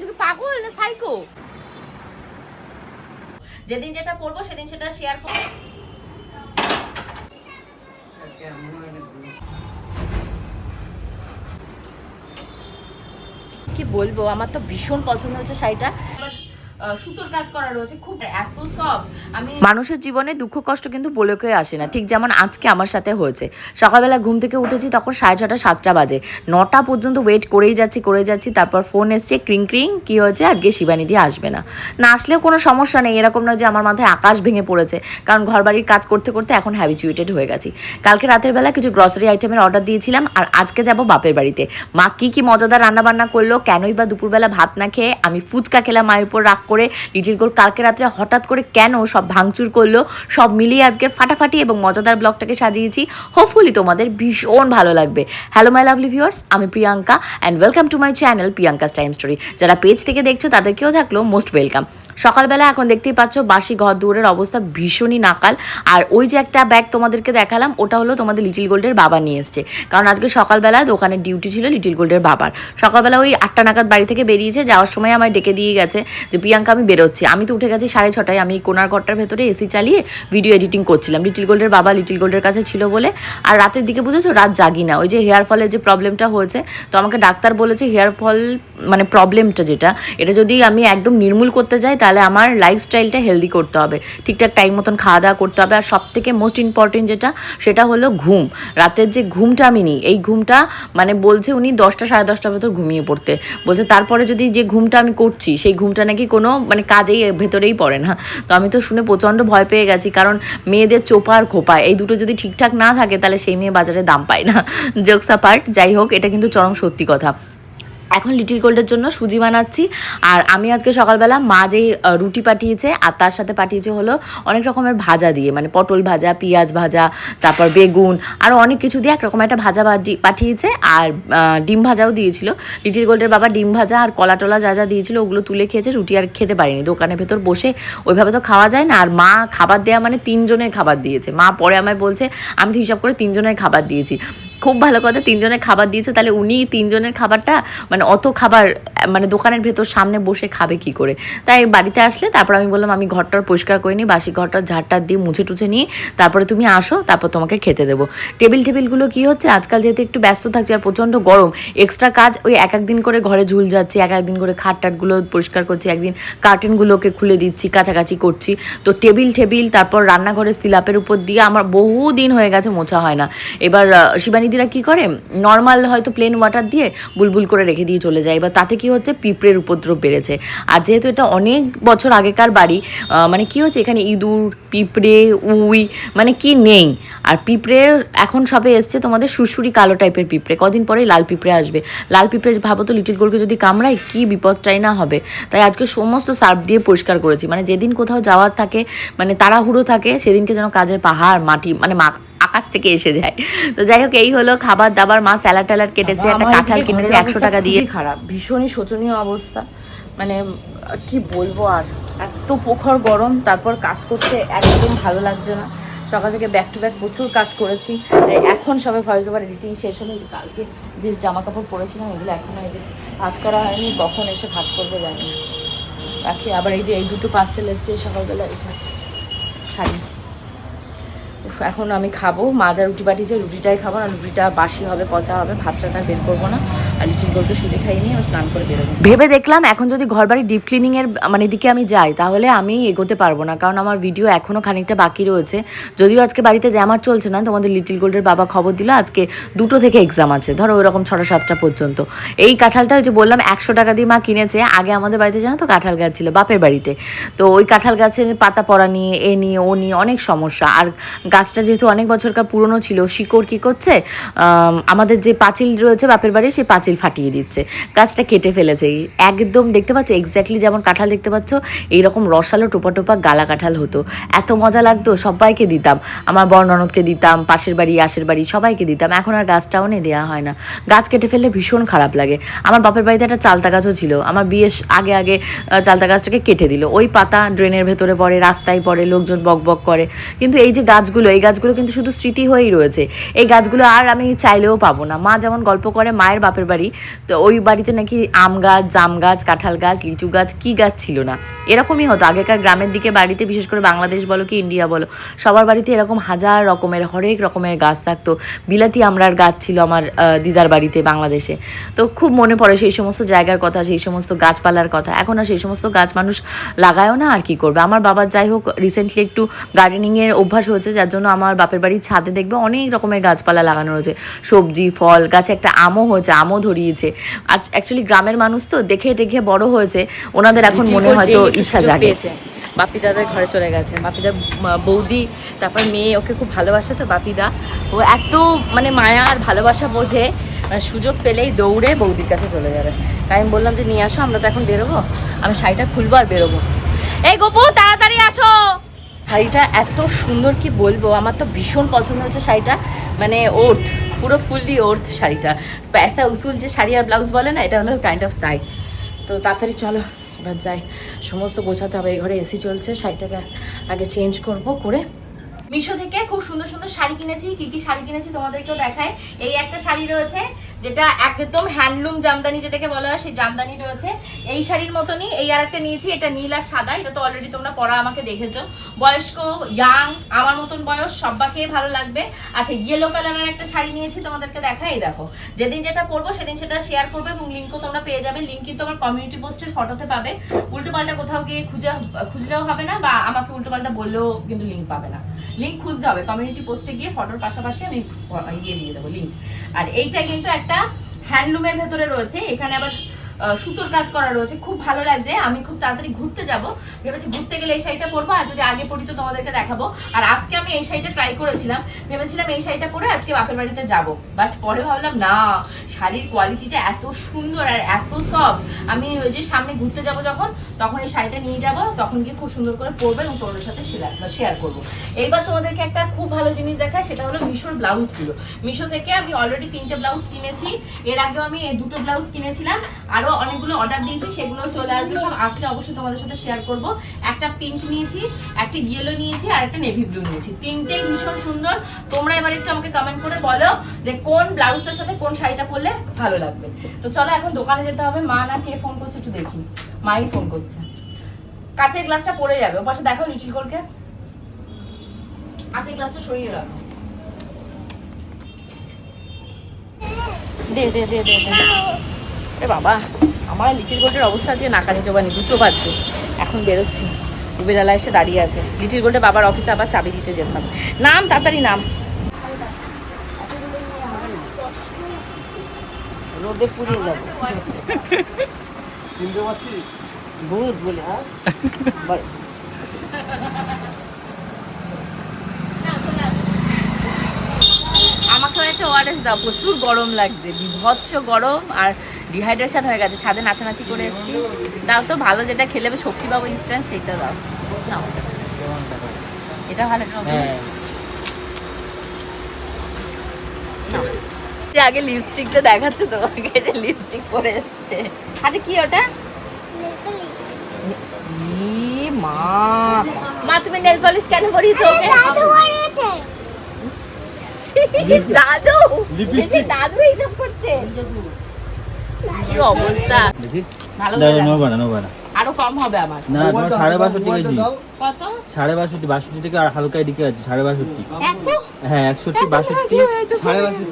তুই পাগল না সাইকো? যেদিন যেটা পড়বো সেদিন সেটা শেয়ার করব। কি বলবো, আমার তো ভীষণ পছন্দ হচ্ছে শাড়িটা। সুতোর কাজ করা রয়েছে, খুব এত সফট। আমি মানুষের জীবনে দুঃখ কষ্ট কিন্তু বলে কেউ আসে না, ঠিক যেমন আজকে আমার সাথে হয়েছে। সকালবেলা ঘুম থেকে উঠেছি তখন 6:30 7টা বাজে, 9টা পর্যন্ত ওয়েট করেই যাচ্ছি। তারপর ফোন এসছে ক্রিং ক্রিং, কি হয়েছে আজকে শিবানিদি আসবে না। না আসলেও কোনো সমস্যা নেই, এরকম নয় যে আমার মাথায় আকাশ ভেঙে পড়েছে, কারণ ঘর বাড়ির কাজ করতে করতে এখন হ্যাবিচুয়েটেড হয়ে গেছি। কালকে রাতের বেলা কিছু গ্রসারি আইটেমের অর্ডার দিয়েছিলাম, আর আজকে যাব বাপের বাড়িতে। মা কি মজাদার রান্নাবান্না করলো, কেনই বা দুপুরবেলা ভাত না খেয়ে আমি ফুচকা খেলাম মায়ের উপর রাগ করে। লিটিল গোল্ড কালকে রাত্রে হঠাৎ করে কেন সব ভাঙচুর করলো, সব মিলিয়ে আজকের ফাটাফাটি এবং মজাদার ব্লগটাকে সাজিয়েছি। হোপফুলি তোমাদের ভীষণ ভালো লাগবে। হ্যালো মাই লাভলি ভিউয়ার্স, আমি Priyanka and welcome to my channel Priyanka's time story. যারা পেজ থেকে দেখছো তাদেরকেও থাকলো মোস্ট ওয়েলকাম। সকালবেলা এখন দেখতেই পাচ্ছ বাসি ঘর দুয়ারের অবস্থা ভীষণই নাকাল। আর ওই যে একটা ব্যাগ তোমাদেরকে দেখালাম, ওটা হলো তোমাদের লিটিল গোল্ডের বাবা নিয়ে এসছে, কারণ আজকে সকালবেলা দোকানের ডিউটি ছিল লিটিল গোল্ডের বাবার। সকালবেলা ওই 8টা নাগাদ বাড়ি থেকে বেরিয়েছে, যাওয়ার সময় আমায় ডেকে দিয়ে গেছে যে প্রিয়াঙ্কা আমি বেরোচ্ছি। আমি তো উঠে গেছি 6:30টায়, আমি কোনার ঘরটার ভেতরে এসি চালিয়ে ভিডিও এডিটিং করছিলাম। লিটিল গোল্ডের বাবা লিটিল গোল্ডের কাছে ছিল বলে। আর রাতের দিকে বুঝেছো রাত জাগি না, ওই যে হেয়ার ফলের যে প্রবলেমটা হয়েছে, তো আমাকে ডাক্তার বলেছে হেয়ার ফল মানে প্রবলেমটা যেটা, এটা যদি আমি একদম নির্মূল করতে যাই তাহলে আমার লাইফস্টাইলটা হেলদি করতে হবে, ঠিকঠাক টাইম মতন খাওয়া দাওয়া করতে হবে। আর সব থেকে মোস্ট ইম্পর্টেন্ট যেটা, সেটা হলো ঘুম। রাতের যে ঘুমটা আমি নিই, এই ঘুমটা মানে বলছে উনি 10টা 10:30টার ভেতর ঘুমিয়ে পড়তে বলছে। তারপরে যদি যে ঘুমটা আমি করছি সেই ঘুমটা নাকি কোনো মানে কাজেই ভেতরেই পড়ে না। তো আমি তো শুনে প্রচণ্ড ভয় পেয়ে গেছি, কারণ মেয়েদের চোপা আর খোপা এই দুটো যদি ঠিকঠাক না থাকে তাহলে সেই মেয়ে বাজারে দাম পায় না। জোকস অ্যাপার্ট, যাই হোক এটা কিন্তু চরম সত্যি কথা। এখন লিটিল গোল্ডের জন্য সুজি বানাচ্ছি। আর আমি আজকে সকালবেলা মা যেই রুটি পাঠিয়েছে আর তার সাথে পাঠিয়েছে হলো অনেক রকমের ভাজা দিয়ে, মানে পটল ভাজা, পেঁয়াজ ভাজা, তারপর বেগুন, আরও অনেক কিছু দিয়ে একরকম একটা ভাজা পাঠিয়েছে। আর ডিম ভাজাও দিয়েছিল। লিটিল গোল্ডের বাবা ডিম ভাজা আর কলা টলা যা যা দিয়েছিল ওগুলো তুলে খেয়েছে, রুটি আর খেতে পারিনি। দোকানের ভেতর বসে ওইভাবে তো খাওয়া যায় না। আর মা খাবার দেওয়া মানে 3 জনের খাবার দিয়েছে। মা পরে আমায় বলছে আমি তো হিসাব করে 3 জনের খাবার দিয়েছি। খুব ভালো কথা, 3 জনের খাবার দিয়েছে, তাহলে উনি 3 জনের খাবারটা মানে অত খাবার মানে দোকানের ভেতর সামনে বসে খাবে কি করে। তাই বাড়িতে আসলে তারপর আমি বললাম আমি ঘরটার পরিষ্কার করে নিই, বাসি ঘরটার ঝাড়টা দিয়ে মুছে টুছে নিয়ে তারপরে তুমি আসো, তারপর তোমাকে খেতে দেবো। টেবিলগুলো কি হচ্ছে আজকাল যেহেতু একটু ব্যস্ত থাকছে আর প্রচণ্ড গরম, এক্সট্রা কাজ ওই এক একদিন করে ঘরে ঝুল যাচ্ছি, এক একদিন করে খাটটাটগুলো পরিষ্কার করছি, একদিন কার্টেনগুলোকে খুলে দিচ্ছি, কাছাকাছি করছি। তো টেবিল তারপর রান্নাঘরের স্ল্যাপের উপর দিয়ে আমার বহু দিন হয়ে গেছে মোছা হয় না। এবার শিবানীদিরা কি করে, নর্মাল হয়তো প্লেন ওয়াটার দিয়ে বুলবুল করে রেখে দিয়ে চলে যায়। এবার তাতে কি হচ্ছে পিঁপড়ের উপদ্রব বেড়েছে। আর যেহেতু এটা অনেক বছর আগেকার বাড়ি, মানে কি হচ্ছে এখানে ইঁদুর, পিঁপড়ে, উই মানে কি নেই। আর পিঁপড়ে এখন সবে এসছে তোমাদের সুরসুরি কালো টাইপের পিঁপড়ে, কদিন পরেই লাল পিঁপড়ে আসবে। লাল পিঁপড়ে ভাবো তো লিটিল গোল্ডকে যদি কামড়ায় কি বিপদটাই না হবে। তাই আজকে সমস্ত সার্ফ দিয়ে পরিষ্কার করেছি, মানে যেদিন কোথাও যাওয়ার থাকে মানে তাড়াহুড়ো থাকে সেদিনকে যেন কাজের পাহাড় মাটি মানে আকাশ থেকে এসে যায়। তো যাই হোক এই হলো খাবার দাবার। মা স্যালাড ট্যালাড কেটেছে, একটা কাঁঠাল কিনেছে 100 টাকা দিয়ে। খারাপ, ভীষণই শোচনীয় অবস্থা, মানে কি বলবো। আর এত প্রখর গরম, তারপর কাজ করতে একদম ভালো লাগছে না। সকাল থেকে ব্যাক টু ব্যাক প্রচুর কাজ করেছি। এখন সবে ভয়েস ওভার এডিটিং শেষ হলো। যে কালকে যে জামা কাপড় পরেছিলাম এগুলো এখনও এই যে ভাজ করা হয়নি, কখন এসে ভাজ করবে জানি না। রাখি আবার এই যে এই দুটো পার্সেল এসছে সকালবেলা, এই যে শাড়ি। এখন আমি খাবো, মা যা রুটি পাঠিয়েছে রুটিটাই খাবো, না রুটিটা বাসি হবে, পচা হবে, ভাতটা তার বের করবো না। আর লিটিল গোল্ডকে সুজি খাইয়ে নিয়ে আমি স্নান করে বেরোবো। ভেবে দেখলাম এখন যদি ঘর বাড়ি ডিপ ক্লিনিংয়ের মানে দিকে আমি যাই তাহলে আমি এগোতে পারবো না, কারণ আমার ভিডিও এখনও খানিকটা বাকি রয়েছে। যদিও আজকে বাড়িতে জ্যামার চলছে না, তোমাদের লিটিল গোল্ডের বাবা খবর দিল আজকে 2টো থেকে এক্সাম আছে, ধরো ওইরকম 6টা 7টা পর্যন্ত। এই কাঁঠালটা ওই যে বললাম 100 টাকা দিয়ে মা কিনেছে। আগে আমাদের বাড়িতে জানো তো কাঁঠাল গাছ ছিল বাপের বাড়িতে, তো ওই কাঁঠাল গাছের পাতা পড়া নিয়ে এ নিয়ে ও নিয়ে অনেক সমস্যা। আর গাছটা যেহেতু অনেক বছরকার পুরনো ছিল, শিকড় কী করছে আমাদের যে পাঁচিল রয়েছে বাপের বাড়ি সেই পাঁচিল ফাটিয়ে দিচ্ছে, গাছটা কেটে ফেলেছে। একদম দেখতে পাচ্ছ এক্স্যাক্টলি যেমন কাঁঠাল দেখতে পাচ্ছ এইরকম রসালো টোপা টোপা গালা কাঁঠাল হতো, এত মজা লাগতো। সবাইকে দিতাম, আমার বড় ননদকে দিতাম, পাশের বাড়ি আশের বাড়ি সবাইকে দিতাম। এখন আর গাছটাও নিয়ে দেওয়া হয় না, গাছ কেটে ফেললে ভীষণ খারাপ লাগে। আমার বাপের বাড়িতে একটা চালতা গাছও ছিল, আমার বিয়ের আগে চালতা গাছটাকে কেটে দিল। ওই পাতা ড্রেনের ভেতরে পড়ে, রাস্তায় পড়ে, লোকজন বক বক করে। কিন্তু এই যে গাছগুলো, এই গাছগুলো কিন্তু শুধু স্মৃতি হয়েই রয়েছে। এই গাছগুলো আর আমি চাইলেও পাবো না। মা যেমন গল্প করে মায়ের বাপের বাড়ি, তো ওই বাড়িতে নাকি আম গাছ, জাম গাছ, কাঁঠাল গাছ, লিচু গাছ, কি গাছ ছিল না। এরকমই হতো আগেকার গ্রামের দিকে বাড়িতে, বিশেষ করে বাংলাদেশ বলো কি ইন্ডিয়া বলো, সবার বাড়িতে এরকম হাজার রকমের হরেক রকমের গাছ থাকতো। বিলাতি আমড়ার গাছ ছিল আমার দিদার বাড়িতে বাংলাদেশে। তো খুব মনে পড়ে সেই সমস্ত জায়গার কথা, সেই সমস্ত গাছপালার কথা। এখন আর সেই সমস্ত গাছ মানুষ লাগায়ও না, আর কি করবে। আমার বাবার যাই হোক রিসেন্টলি একটু গার্ডেনিংয়ের অভ্যাস হয়েছে, যার জন্য আমার বাপের বাড়ির ছাদে দেখবে অনেক রকমের গাছপালা লাগানো রয়েছে, সবজি ফল গাছে, একটা আমও হয়েছে, আমও ধরিয়েছে। আজ অ্যাকচুয়ালি গ্রামের মানুষ তো দেখে দেখে বড় হয়েছে, ওনাদের এখন মনে হয়তো ইচ্ছা জাগেছে। বাপি দাদার ঘরে চলে গেছে, বাপিদার বৌদি তারপর মেয়ে ওকে খুব ভালোবাসে, তো বাপিদা ও এত মানে মায়া আর ভালোবাসা বোঝে, মানে সুযোগ পেলেই দৌড়ে বৌদির কাছে চলে যাবে। তাই আমি বললাম যে নিয়ে আসো, আমরা তো এখন বেরোবো, আমি শাড়িটা খুলবো আর বেরোবো। এই গোপু তাড়াতাড়ি আসো। শাড়িটা এত সুন্দর কি বলবো, আমার তো ভীষণ পছন্দ হচ্ছে শাড়িটা, মানে ওর্থ, পুরো ফুললি ওর্থ শাড়িটা। প্যাসা উসুল যে শাড়ি আর ব্লাউজ বলে না, এটা হলো কাইন্ড অফ তাই। তো তাড়াতাড়ি চলো এবার যাই, সমস্ত গোছাতে হবে। এই ঘরে এসি চলছে, শাড়িটাকে আগে চেঞ্জ করব করে। মিশো থেকে খুব সুন্দর সুন্দর শাড়ি কিনেছি। কি কি শাড়ি কিনেছি তোমাদেরকেও দেখায়। এই একটা শাড়ি রয়েছে যেটা একদম হ্যান্ডলুম জামদানি যেটাকে বলা হয়, সেই জামদানি রয়েছে। এই শাড়ির মতনই এই আরেকটা নিয়েছি, এটা নীল আর সাদা। এটা তো অলরেডি তোমরা পরা আমাকে দেখেছো। বয়স্ক, ইয়াং, আমার মতন বয়স সবাইকে ভালো লাগবে। আচ্ছা, ইয়েলো কালারের একটা শাড়ি নিয়েছি, তোমাদেরকে দেখাই। দেখো, যেদিন যেটা পরবো সেদিন সেটা শেয়ার করবে এবং লিঙ্কও তোমরা পেয়ে যাবে। লিঙ্ক কিন্তু আমার কমিউনিটি পোস্টের ফটোতে পাবে। উল্টো পাল্টা কোথাও গিয়ে খুঁজলেও হবে না, বা আমাকে উল্টো পাল্টা বললেও কিন্তু লিঙ্ক পাবে না। লিঙ্ক খুঁজতে হবে কমিউনিটি পোস্টে গিয়ে, ফটোর পাশাপাশি আমি ইয়ে দিয়ে দেবো লিঙ্ক। আর এইটা কিন্তু একটা হ্যান্ডলুমের ভেতরে রয়েছে, এখানে আবার সুতোর কাজ করা রয়েছে, খুব ভালো লাগছে। আমি খুব তাড়াতাড়ি ঘুরতে যাব, ভেবেছি ঘুরতে গেলে এই শাড়িটা পরবো, আর যদি আগে পরি তো তোমাদেরকে দেখাবো। আর আজকে আমি এই শাড়িটা ট্রাই করেছিলাম, ভেবেছিলাম এই শাড়িটা পরে আজকে বাপের বাড়িতে যাব, বাট পরে ভাবলাম না, শাড়ির কোয়ালিটিটা এত সুন্দর আর এত সফট, আমি ওই যে সামনে ঘুরতে যাব যখন, তখন এই শাড়িটা নিয়ে যাব, তখন গিয়ে খুব সুন্দর করে পরবো এবং তোমাদের সাথে শেয়ার করবো। এইবার তোমাদেরকে একটা খুব ভালো জিনিস দেখায়, সেটা হলো মিশোর ব্লাউজগুলো। মিশো থেকে আমি অলরেডি 3টে ব্লাউজ কিনেছি, এর আগেও আমি 2টো ব্লাউজ কিনেছিলাম, আরো অনেকগুলো অর্ডার দিয়েছি, সেগুলো চলে আসবে। সব আসলে অবশ্যই তোমাদের সাথে শেয়ার করব। একটা পিঙ্ক নিয়েছি, একটা ইয়েলো নিয়েছি, আর একটা নেভি ব্লু নিয়েছি। 3টেই ভীষণ সুন্দর। তোমরা এবার একটু আমাকে কমেন্ট করে বলো যে কোন ব্লাউজটার সাথে কোন শাড়িটা পরলে ভালো লাগবে। তো চলো এখন দোকানে যেতে হবে। মা না কে ফোন করছে একটু দেখি। মাই ফোন করছে। কাঁচের গ্লাসটা পড়ে যাবে, ও পাশে দেখো লিটিল গোলকে। কাঁচের গ্লাসটা সরিয়ে রাখো। দে দে দে দে দে। এ বাবা, আমার লিটিল গোল্ডের অবস্থা আজকে নাকানি চোবানি, 2টো বাজছে, এখন বেরোচ্ছি। রুবেলালা এসে দাঁড়িয়ে আছে। লিটিল গোল্ডের বাবার অফিসে আবার চাবি দিতে যেতাম। নাম তাড়াতাড়ি নাম। রোদে পুড়িয়ে যাবো ভূত বলে। আমাকেও একটা ওআরএস দাও, প্রচুর গরম লাগছে, বিভৎস গরম, আর ডিহাইড্রেশন হয়ে গেছে। ছাদে নাচানাচি করে এসেছি। দাও তো ভালো, যেটা খেলে শক্তি পাবো ইনস্ট্যান্ট, সেইটা দাও। নাও, এটা ভালো। আগে লিপস্টিকটা দেখাচ্ছে তোমাকে, যে লিপস্টিক পরে এসছে হাতে। কি ওটা? মা মা তুমি নেল পলিশ কেন করিয়েছো? দাদু দাদু এইসব করছে, কি অবস্থা। ভালো আরো কম হবে আমার। না, তোমার 62.5 কেজি। কত? 62.5, 62 থেকে আর হালকা এদিকে আছে 62.5। এত? হ্যাঁ, 61, 62, 62.5।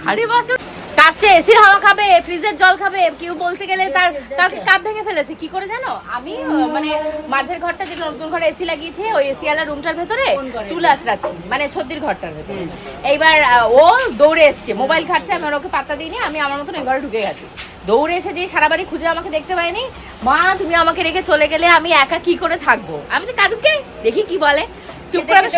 62 কাছে এসির হাওয়া খাবে, ফ্রিজের জল খাবে, কেউ বলতে গেলে তার কাপ ভেঙে ফেলেছে। কি করে জানো? আমি মানে মাঝের ঘরটা যেটা নতুন ঘরে এসি লাগিয়েছে, ওই এসিওয়ালা রুমটার ভেতরে চুল আঁচড়াচ্ছি, মানে ছদ্দির ঘরটার ভেতরে। এইবার ও দৌড়ে এসছে, মোবাইল ঘাটছে, আমি ওকে পাত্তা দিইনি, আমি আমার মতন এই ঘরে ঢুকে গেছি। দৌড়ে এসে যে সারা বাড়ি খুঁজে আমাকে দেখতে পাইনি। মা তুমি আমাকে রেখে চলে গেলে আমি একা কি করে থাকবো? আমি যে কাদুকে দেখি কি বলে, চুপ করে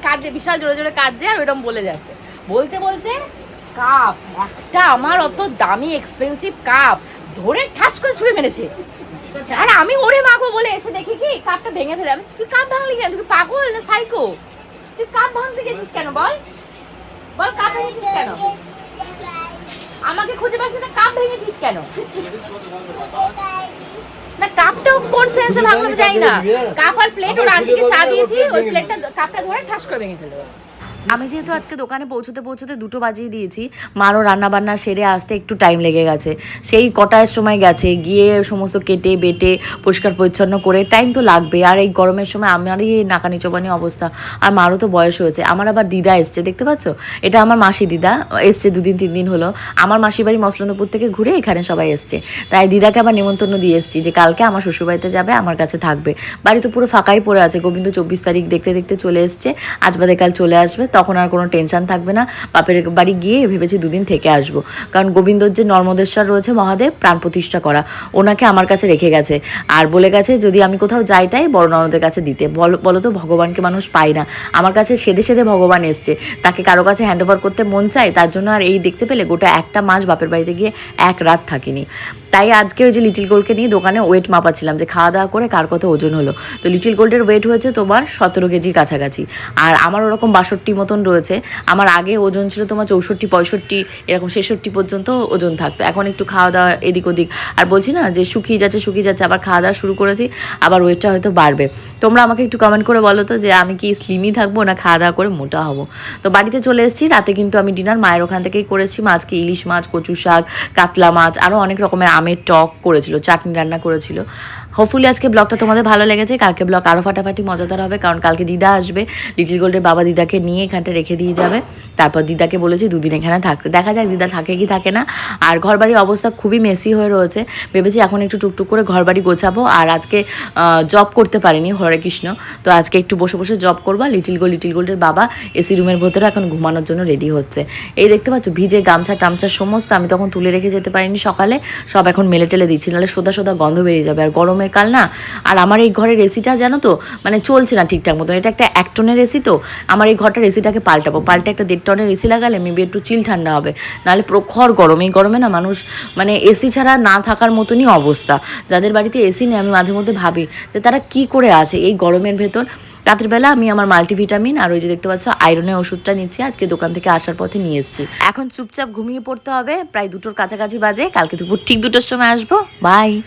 কাঁদছে, বিশাল জোরে জোরে কাঁদছে, আর ওইরকম বলে যাচ্ছে। বলতে বলতে কাপ একটা, আমার অত দামি এক্সপেন্সিভ কাপ ধরে ঠাস করে ছুঁড়ে মেরেছে। আর আমি ওরে মাগো বলে এসে দেখি কি কাপটা ভেঙে ফেলে। আমি, তুই কাপ ভাঙলি কেন? তুই পাগল না সাইকো? তুই কাপ ভাঙতে গেছিস কেন? বল বল, কাপ ভেঙেছিস কেন? আমাকে খুঁজে পাচ্ছিস না, কাপ ভেঙেছিস কেন? না, কাপটাও কোন সেন্সে ভাঙলাম যাই না। কাপ আর প্লেট ওর আন্টিকে চা দিয়েছি, ওই প্লেটটা কাপটা ধরে ঠাস করে ভেঙে ফেললো। আমি যেহেতু আজকে দোকানে পৌঁছতে পৌঁছতে 2টো বাজিয়ে দিয়েছি, মারও রান্নাবান্না সেরে আসতে একটু টাইম লেগে গেছে। সেই কটার সময় গেছে, গিয়ে সমস্ত কেটে বেটে পরিষ্কার পরিচ্ছন্ন করে টাইম তো লাগবে। আর এই গরমের সময় আমারই নাকানি চোবানি অবস্থা, আর মারও তো বয়স হয়েছে। আমার আবার দিদা এসছে, দেখতে পাচ্ছ, এটা আমার মাসি দিদা এসছে 2 দিন 3 দিন হলো। আমার মাসির বাড়ি মসলন্দপুর থেকে ঘুরে এখানে সবাই এসছে, তাই দিদাকে আবার নিমন্ত্রণ দিয়ে এসছি যে কালকে আমার শ্বশুরবাড়িতে যাবে, আমার কাছে থাকবে। বাড়ি তো পুরো ফাঁকাই পড়ে আছে, গোবিন্দ 24 তারিখ দেখতে দেখতে চলে এসছে, আজ বাদে কাল চলে আসবে, তখন আর কোনো টেনশন থাকবে না। বাপের বাড়ি গিয়ে ভেবেছি 2 দিন থেকে আসবো, কারণ গোবিন্দর যে নর্মদেশ্বর রয়েছে মহাদেব প্রাণ প্রতিষ্ঠা করা, ওনাকে আমার কাছে রেখে গেছে। আর বলে গেছে যদি আমি কোথাও যাইটাই বড় ননদের কাছে দিতে। বলো তো, ভগবানকে মানুষ পায় না, আমার কাছে সেদে সেদে ভগবান এসছে, তাকে কারো কাছে হ্যান্ড ওভার করতে মন চায়। তার জন্য আর এই দেখতে পেলে গোটা একটা মাস বাপের বাড়িতে গিয়ে এক রাত থাকিনি। তাই আজকে ওই যে লিটিল গোল্ডকে নিয়ে দোকানে ওয়েট মাপাচ্ছিলাম যে খাওয়া দাওয়া করে কার কত ওজন হলো। তো লিটিল গোল্ডের ওয়েট হয়েছে তোমার 17 কেজির কাছাকাছি, আর আমার ওরকম 62 মতন রয়েছে। আমার আগে ওজন ছিল তোমার 64 65 এরকম 66 পর্যন্ত ওজন থাকতো। এখন একটু খাওয়া দাওয়া এদিক ওদিক, আর বলছি না যে শুকিয়ে যাচ্ছে, আবার খাওয়া দাওয়া শুরু করেছি, আবার ওয়েটটা হয়তো বাড়বে। তোমরা আমাকে একটু কমেন্ট করে বলো তো যে আমি কি স্লিমই থাকবো না খাওয়া দাওয়া করে মোটা হবো। তো বাড়িতে চলে এসেছি, রাতে কিন্তু আমি ডিনার মায়ের ওখান থেকেই করেছি। মাছকে ইলিশ মাছ, কচু শাক, কাতলা মাছ, আরও অনেক রকমের আমের টক করেছিল, চাটনি রান্না করেছিল। হোপফুলি আজকে ব্লগটা তোমাদের ভালো লেগেছে। কালকে ব্লগ আরও ফাটাফাটি মজাদার হবে, কারণ কালকে দিদা আসবে, লিটিল গোল্ডের বাবা দিদাকে নিয়ে এখানটা রেখে দিয়ে যাবে। তারপর দিদাকে বলেছি 2 দিন এখানে থাকতে, দেখা যাক দিদা থাকে কি থাকে না। আর ঘরবাড়ির অবস্থা খুবই মেসি হয়ে রয়েছে, ভেবেছি এখন একটু টুকটুক করে ঘরবাড়ি গোছাবো। আর আজকে জব করতে পারিনি, হরে কৃষ্ণ, তো আজকে একটু বসে বসে জব করবো। লিটিল গোল্ডের বাবা এসি রুমের ভেতরে এখন ঘুমানোর জন্য রেডি হচ্ছে। এই দেখতে পাচ্ছ ভিজে গামছা টামছা সমস্ত আমি তখন তুলে রেখে যেতে পারিনি সকালে, সব এখন মেলে টেলে দিচ্ছি, নাহলে সোদা সোদা গন্ধ বেরিয়ে যাবে। আর গরমের কাল না, আর আমার এই ঘরের এসিটা জানো তো মানে চলছে না ঠিকঠাক মতো, এটা একটা 1 টনের এসি, তো আমার এই ঘরটার এসিটাকে পাল্টে একটা 1.5 টনের এসি লাগালে মেবি একটু চিল ঠান্ডা হবে, নাহলে প্রখর গরম। এই গরমে না মানুষ মানে এসি ছাড়া না থাকার মতনই অবস্থা। যাদের বাড়িতে এসি নেই আমি মাঝে মধ্যে ভাবি যে তারা কি করে আছে এই গরমের ভেতর। রাতের বেলা আমি আমার মাল্টিভিটামিন আর ওই যে দেখতে পাচ্ছ আয়রনের ওষুধটা নিচ্ছি, আজকে দোকান থেকে আসার পথে নিয়ে এসেছি। এখন চুপচাপ ঘুমিয়ে পড়তে হবে, প্রায় 2টোর কাছাকাছি বাজে, কালকে দুপুর ঠিক 2টোর সময় আসবো। বাই।